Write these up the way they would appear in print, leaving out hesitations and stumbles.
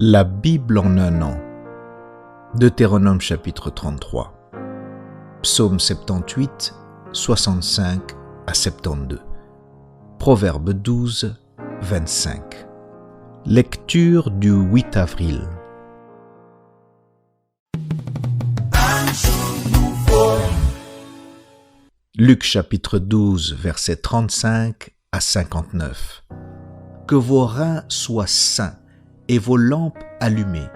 La Bible en un an. Deutéronome chapitre 33. Psaume 78, 65 à 72. Proverbe 12, 25. Lecture du 8 avril. Luc chapitre 12, versets 35 à 59. Que vos reins soient sains et vos lampes allumées.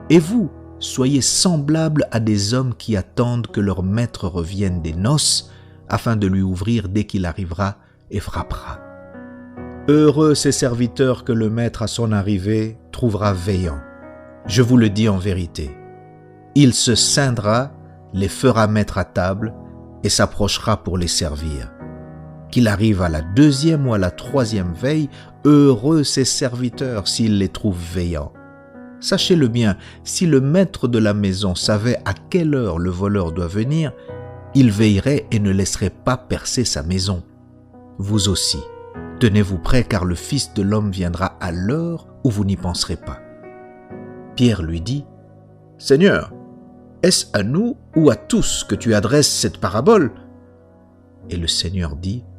Et vous, soyez semblables à des hommes qui attendent que leur maître revienne des noces, afin de lui ouvrir dès qu'il arrivera et frappera. Heureux ces serviteurs que le maître à son arrivée trouvera veillant. Je vous le dis en vérité. Il se ceindra, les fera mettre à table et s'approchera pour les servir. Qu'il arrive à la 2e ou à la 3e veille, heureux ces serviteurs s'il les trouve veillants. Sachez-le bien, si le maître de la maison savait à quelle heure le voleur doit venir, il veillerait et ne laisserait pas percer sa maison. Vous aussi, tenez-vous prêts car le Fils de l'homme viendra à l'heure où vous n'y penserez pas. Pierre lui dit, « Seigneur, est-ce à nous ou à tous que tu adresses cette parabole ?» Et le Seigneur dit, «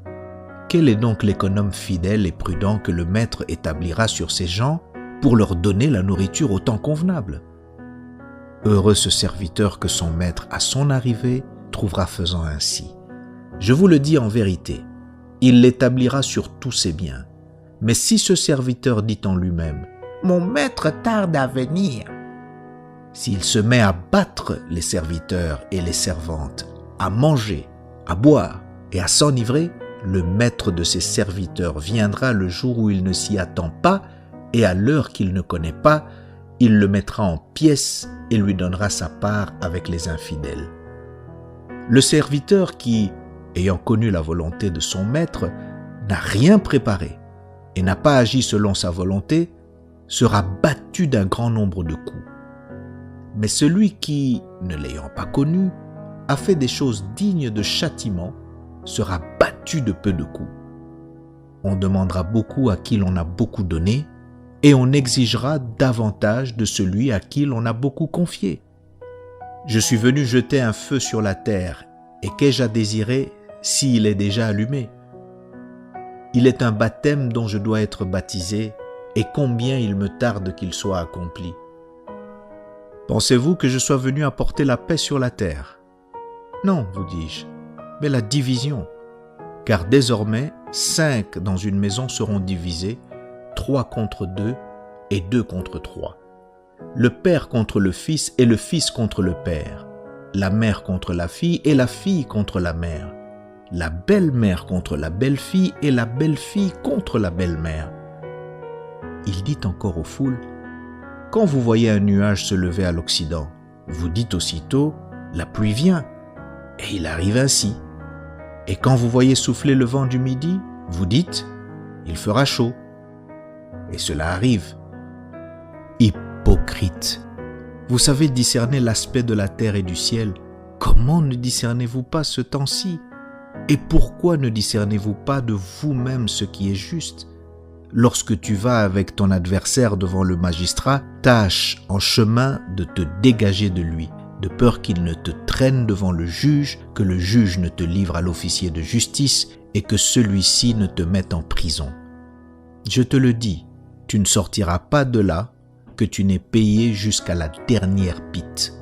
Quel est donc l'économe fidèle et prudent que le maître établira sur ses gens pour leur donner la nourriture au temps convenable? Heureux ce serviteur que son maître, à son arrivée, trouvera faisant ainsi. Je vous le dis en vérité, il l'établira sur tous ses biens. Mais si ce serviteur dit en lui-même, « Mon maître tarde à venir », s'il se met à battre les serviteurs et les servantes, à manger, à boire et à s'enivrer, le maître de ses serviteurs viendra le jour où il ne s'y attend pas et à l'heure qu'il ne connaît pas, il le mettra en pièces et lui donnera sa part avec les infidèles. Le serviteur qui, ayant connu la volonté de son maître, n'a rien préparé et n'a pas agi selon sa volonté, sera battu d'un grand nombre de coups. Mais celui qui, ne l'ayant pas connu, a fait des choses dignes de châtiment, sera battu de peu de coups. On demandera beaucoup à qui l'on a beaucoup donné, et on exigera davantage de celui à qui l'on a beaucoup confié. Je suis venu jeter un feu sur la terre, et qu'ai-je à désirer s'il est déjà allumé? Il est un baptême dont je dois être baptisé, et combien il me tarde qu'il soit accompli. Pensez-vous que je sois venu apporter la paix sur la terre? Non, vous dis-je, mais la division. Car désormais, 5 dans une maison seront divisés, 3 contre 2 et 2 contre 3. Le père contre le fils et le fils contre le père. La mère contre la fille et la fille contre la mère. La belle-mère contre la belle-fille et la belle-fille contre la belle-mère. Il dit encore aux foules, « Quand vous voyez un nuage se lever à l'Occident, vous dites aussitôt, la pluie vient. Et il arrive ainsi. Et quand vous voyez souffler le vent du midi, vous dites, il fera chaud. Et cela arrive. Hypocrite! Vous savez discerner l'aspect de la terre et du ciel. Comment ne discernez-vous pas ce temps-ci? Et pourquoi ne discernez-vous pas de vous-même ce qui est juste? Lorsque tu vas avec ton adversaire devant le magistrat, tâche en chemin de te dégager de lui, de peur qu'il ne te traîne devant le juge, que le juge ne te livre à l'officier de justice et que celui-ci ne te mette en prison. Je te le dis, tu ne sortiras pas de là que tu n'aies payé jusqu'à la dernière pite.